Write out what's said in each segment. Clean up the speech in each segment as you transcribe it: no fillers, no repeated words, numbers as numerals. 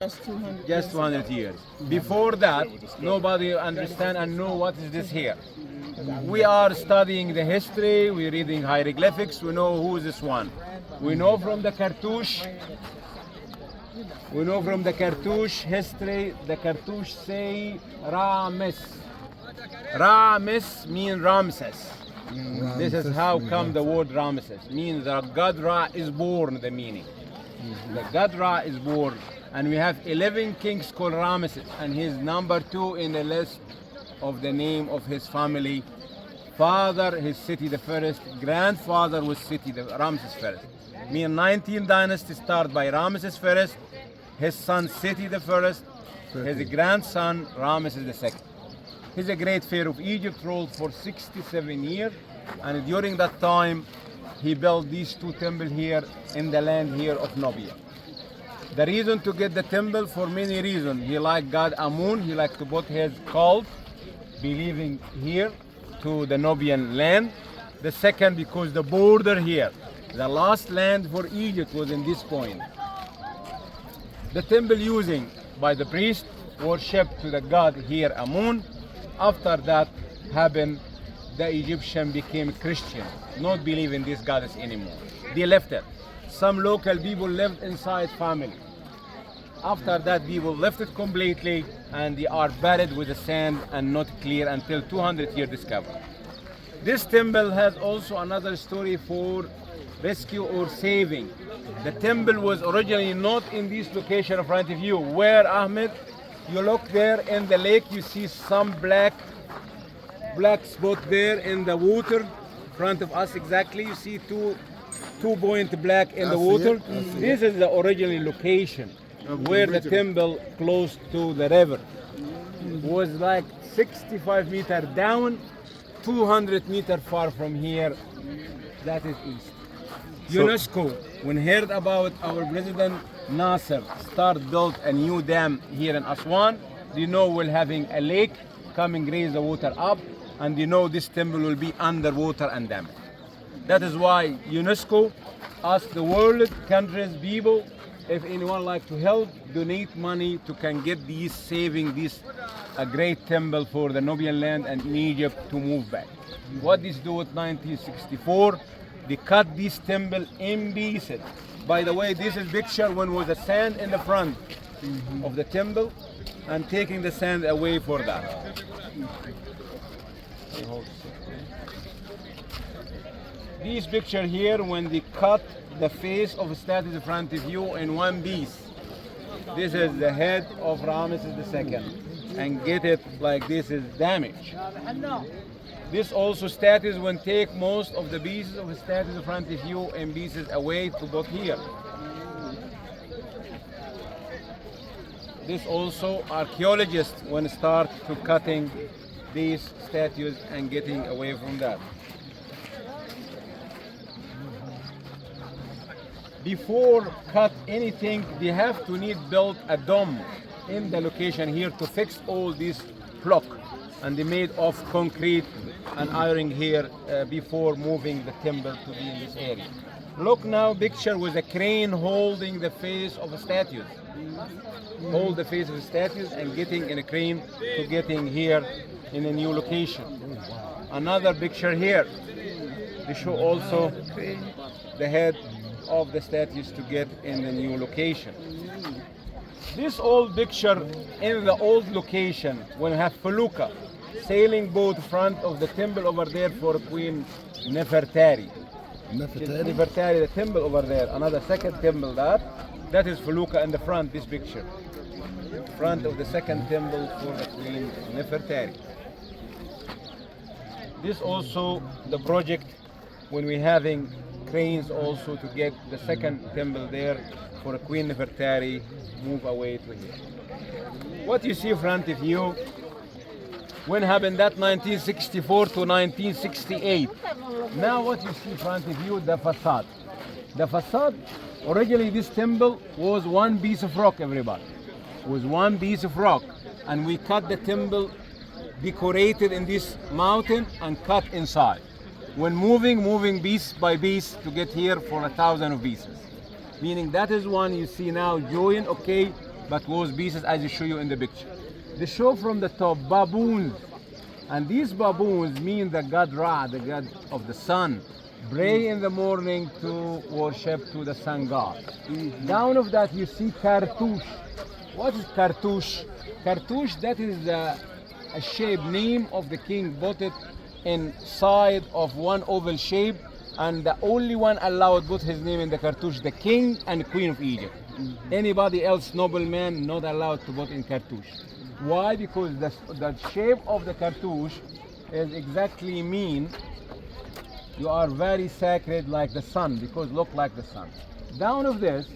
Just 200 years. Before that, nobody understand and know what is this here. We are studying the history, we're reading hieroglyphics, we know who is this one. We know from the cartouche history, the cartouche say Rames. Rames means Ramses. This is how come the word Ramesses. Means the god Ra is born, the meaning. The god Ra is born. And we have 11 kings called Ramesses. And he's number 2 in the list of the name of his family. Father, his city the first. Grandfather was city the Ramesses first. Mean 19 dynasty start by Ramesses first. His son city the first. His grandson Ramesses the second. He's a great pharaoh of Egypt, ruled for 67 years, and during that time, he built these 2 temples here in the land here of Nubia. The reason to get the temple for many reasons. He liked God Amun, he liked to put his cult, believing here to the Nubian land. The second, because the border here, the last land for Egypt was in this point. The temple using by the priest, worship to the god here Amun. After that happened, the Egyptian became Christian, not believe in this goddess anymore. They left it. Some local people lived inside family. After that, people left it completely, and they are buried with the sand and not clear until 200 years discovered. This temple has also another story for rescue or saving. The temple was originally not in this location in front of you. Where, Ahmed? You look there in the lake, you see some black spot there in the water, in front of us exactly. You see two point black in the water. This is the original location where the temple close to the river. Was like 65 meters down, 200 meters far from here. That is east. UNESCO, when heard about our president Nasser built a new dam here in Aswan, they know we're having a lake coming raise the water up, and they know this temple will be underwater and damaged. That is why UNESCO asked the world, countries, people, if anyone like to help, donate money to can get these saving this a great temple for the Nubian land and in Egypt to move back. What this do with 1964? They cut this temple in pieces. By the way, this is picture when was the sand in the front of the temple and taking the sand away for that. This picture here when they cut the face of a statue in front of you in one piece. This is the head of Ramesses II, and get it like this is damaged. This also statues when take most of the pieces of the statues in front of you and pieces away to put here. This also archaeologists when start to cutting these statues and getting away from that. Before cut anything, they have to need build a dome in the location here to fix all these block, and they made of concrete and iron here before moving the timber to be in this area. Look now, picture with a crane holding the face of a statue. Hold the face of the statues and getting in a crane to getting here in a new location. Another picture here. They show also the head of the statues to get in the new location. This old picture in the old location when we have felucca, sailing boat front of the temple over there for Queen Nefertari. Nefertari, the temple over there, another second temple that is felucca in the front, this picture. Front of the second temple for the Queen Nefertari. This also the project when we having cranes also to get the second temple there for Queen Nefertari move away to here. What you see in front of you, when happened that 1964 to 1968. Now what you see in front of you, the facade. The facade, originally this temple was one piece of rock, everybody. It was one piece of rock. And we cut the temple, decorated in this mountain and cut inside. When moving piece by piece to get here for 1,000 of pieces. Meaning that is one you see now join, okay, but was pieces as I show you in the picture. They show from the top baboons, and these baboons mean the god Ra, the god of the sun. Pray in the morning to worship to the sun god. Down of that you see cartouche. What is cartouche? Cartouche, that is a shape, name of the king, put it inside of one oval shape, and the only one allowed put his name in the cartouche, the king and queen of Egypt. Anybody else, nobleman, not allowed to put in cartouche. Why? Because the shape of the cartouche is exactly mean you are very sacred like the sun, because look like the sun. Down of this,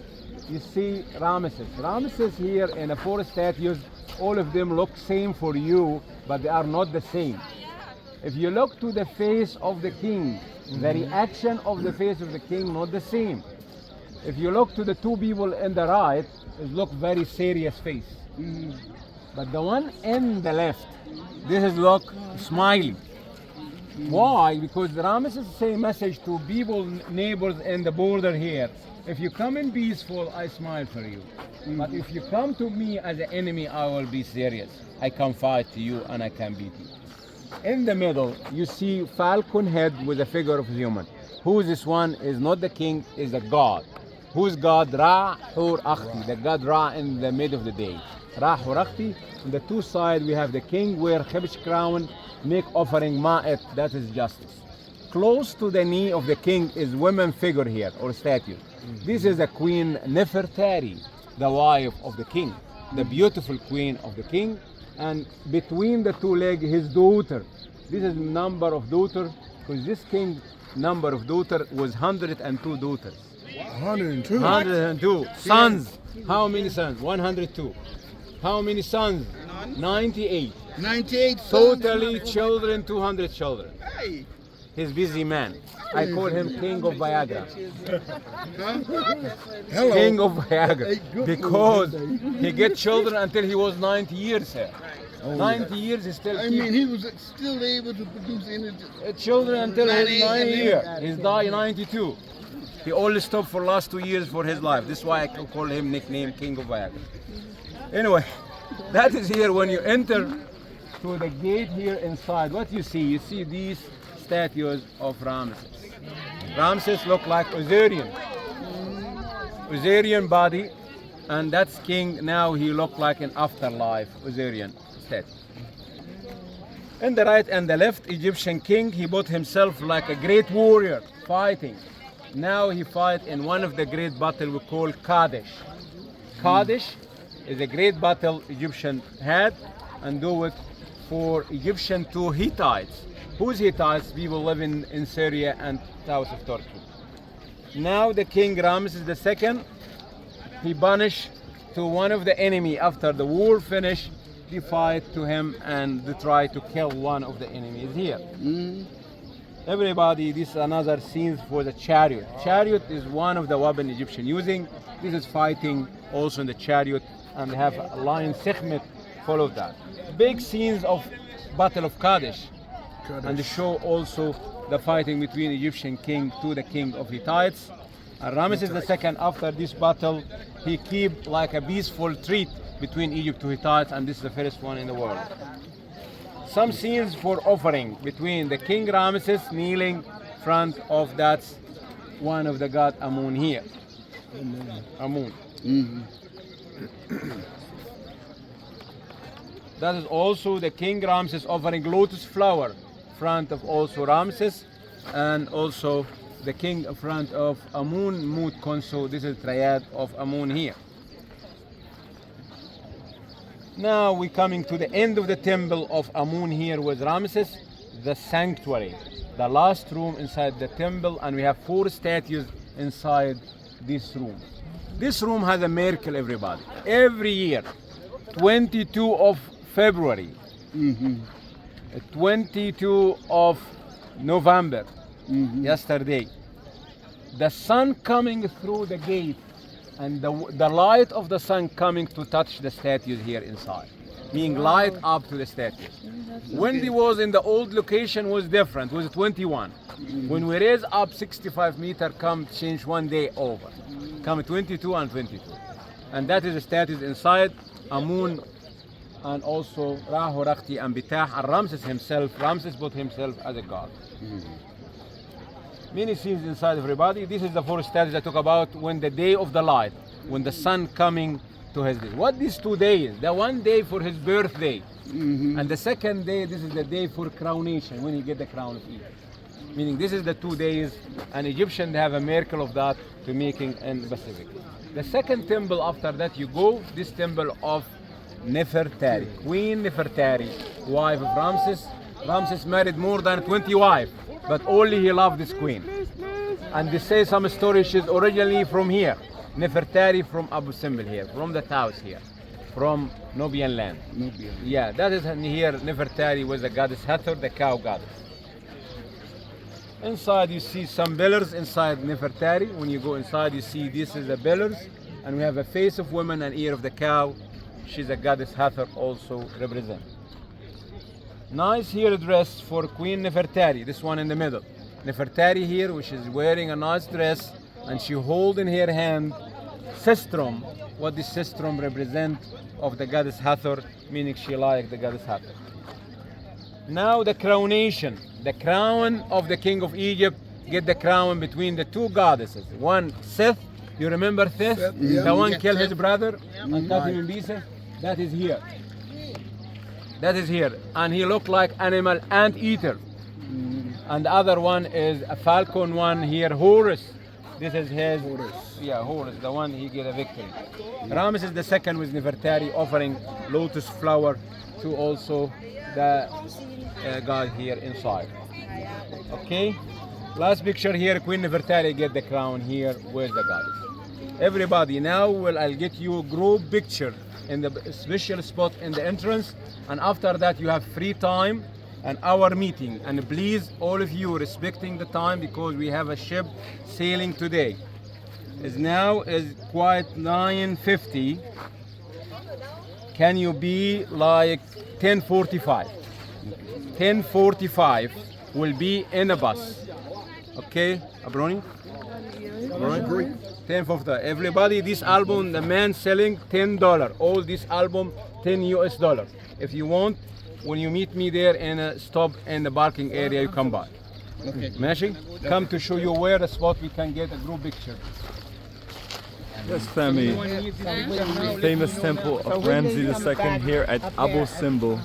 you see Ramesses. Ramesses here in the 4 statues, all of them look same for you, but they are not the same. If you look to the face of the king, the reaction of the face of the king not the same. If you look to the two people in the right, it look very serious face. But the one in the left, this is look smiling. Why? Because Ramesses say message to people, neighbors in the border here. If you come in peaceful, I smile for you. But if you come to me as an enemy, I will be serious. I can fight to you and I can beat you. In the middle, you see falcon head with a figure of human. Who this one is not the king, is the god. Who's god? Ra Hur Akhti, the god Ra in the mid of the day. Ra Hur Akhti. On the two sides we have the king wear Khibish crown, make offering Ma'et, that is justice. Close to the knee of the king is women figure here, or statue. This is the queen Nefertari, the wife of the king, the beautiful queen of the king. And between the two legs, his daughter. This is number of daughter, because this king number of daughter was 102 daughters. 102. 102 sons. How many sons? 102. How many sons? 98. 98 sons. Totally children, 200 children. Hey. He's busy man. I call him king of Viagra. Hello. King of Viagra. Because he get children until he was 90 years, sir. 90 years he still keep he was still able to produce energy. children until his 90 years. He's died 92. He only stopped for last 2 years for his life. This is why I call him nickname King of Viagra. Anyway, that is here when you enter to the gate here inside. What you see? You see these statues of Ramesses. Ramesses look like Osirian body, and that's king. Now he look like an afterlife Osirian statue. In the right and the left, Egyptian king, he put himself like a great warrior fighting. Now he fight in one of the great battle we call Kadesh. Kadesh is a great battle Egyptian had, and do it for Egyptian to Hittites. Who's Hittites? People living in Syria and south of Turkey. Now the king Ramesses II, he banished to one of the enemy after the war finished. They fight to him and they try to kill one of the enemies here. Everybody, this is another scene for the chariot. Chariot is one of the weapon Egyptian using. This is fighting also in the chariot, and they have a lion Sekhmet follow that. Big scenes of Battle of Kadesh. And they show also the fighting between Egyptian king to the king of Hittites. And Ramesses II, after this battle, he keep like a peaceful treat between Egypt to Hittites, and this is the first one in the world. Some scenes for offering between the king Ramesses kneeling front of that one of the god Amun here. Amun. That is also the king Ramesses offering lotus flower front of also Ramesses, and also the king in front of Amun Mut Konso. This is triad of Amun here. Now we're coming to the end of the temple of Amun here with Ramesses, the sanctuary, the last room inside the temple, and we have 4 statues inside this room. This room has a miracle, everybody. Every year, 22 of February, 22 of November, yesterday, the sun coming through the gate and the light of the sun coming to touch the statues here inside, meaning light up to the statues. When they was in the old location was different, was 21. When we raise up 65 meters, come change one day over, come 22 and 22. And that is statues inside Amun and also Rahu, Rakti and Bitah, and Ramses himself. Ramses put himself as a god. Many scenes inside everybody. This is the four statues I talk about when the day of the light, when the sun coming to his day. What these 2 days? The one day for his birthday, and the second day, this is the day for coronation, when he get the crown of Egypt. Meaning this is the 2 days, and Egyptians have a miracle of that to making in Pacific. The second temple after that you go, this temple of Nefertari, Queen Nefertari, wife of Ramses. Ramses married more than 20 wives, but only he loved this queen. And they say some stories she's originally from here, Nefertari from Abu Simbel here, from the Taos here, from Nubian land. Yeah, that is here. Nefertari was the goddess Hathor, the cow goddess. Inside you see some pillars inside Nefertari. When you go inside, you see this is the pillars, and we have a face of woman and ear of the cow. She's a goddess Hathor also represent. Nice here dress for Queen Nefertari, this one in the middle. Nefertari here, which is wearing a nice dress, and she hold in her hand sistrum. What the sistrum represent of the goddess Hathor, meaning she like the goddess Hathor. Now the coronation, the crown of the king of Egypt, get the crown between the two goddesses. One, Seth, you remember Seth? Yeah. The one killed his brother and cut him in pieces? That is here. That is here. And he looked like animal anteater. And the other one is a falcon one here, Horus. This is his, yeah, Horus, the one he get a victory. Ramesses the second with Nefertari offering lotus flower to also the god here inside. Okay, last picture here, Queen Nefertari get the crown here with the goddess. Everybody, now I'll get you a group picture in the special spot in the entrance, and after that you have free time and our meeting. And please, all of you, respecting the time because we have a ship sailing today. Is now is quite 9:50. Can you be like 10:45? 10:45 will be in a bus. Okay, Abroni? Abroni? 10:45. Everybody, this album, the man selling $10. All this album, $10 US. If you want, when you meet me there in a stop in the parking area, you come by. Okay. Mashi? Come to show you where the spot we can get a group picture. Yes, family. Famous temple of Ramesses II here at Abu Simbel.